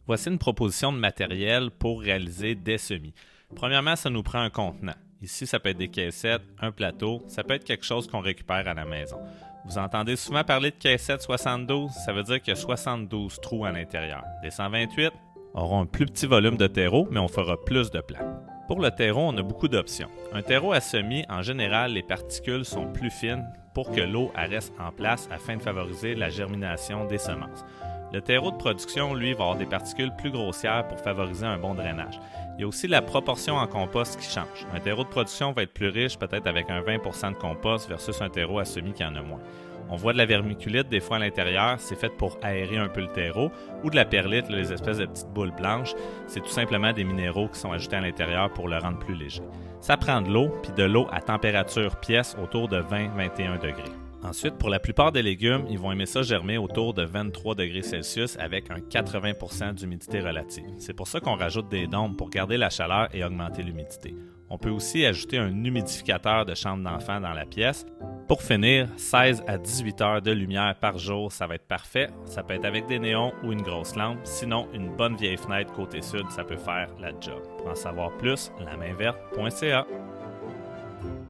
Voici une proposition de matériel pour réaliser des semis. Premièrement, ça nous prend un contenant. Ici, ça peut être des caissettes, un plateau, ça peut être quelque chose qu'on récupère à la maison. Vous entendez souvent parler de caissettes 72, ça veut dire qu'il y a 72 trous à l'intérieur. Les 128 auront un plus petit volume de terreau, mais on fera plus de plats. Pour le terreau, on a beaucoup d'options. Un terreau à semis, en général, les particules sont plus fines pour que l'eau reste en place afin de favoriser la germination des semences. Le terreau de production, lui, va avoir des particules plus grossières pour favoriser un bon drainage. Il y a aussi la proportion en compost qui change. Un terreau de production va être plus riche, peut-être avec un 20% de compost versus un terreau à semis qui en a moins. On voit de la vermiculite des fois à l'intérieur, c'est fait pour aérer un peu le terreau, ou de la perlite, les espèces de petites boules blanches, c'est tout simplement des minéraux qui sont ajoutés à l'intérieur pour le rendre plus léger. Ça prend de l'eau, puis de l'eau à température pièce autour de 20-21 degrés. Ensuite, pour la plupart des légumes, ils vont aimer ça germer autour de 23 degrés Celsius avec un 80% d'humidité relative. C'est pour ça qu'on rajoute des dômes pour garder la chaleur et augmenter l'humidité. On peut aussi ajouter un humidificateur de chambre d'enfant dans la pièce. Pour finir, 16 à 18 heures de lumière par jour, ça va être parfait. Ça peut être avec des néons ou une grosse lampe. Sinon, une bonne vieille fenêtre côté sud, ça peut faire la job. Pour en savoir plus, lamainverte.ca.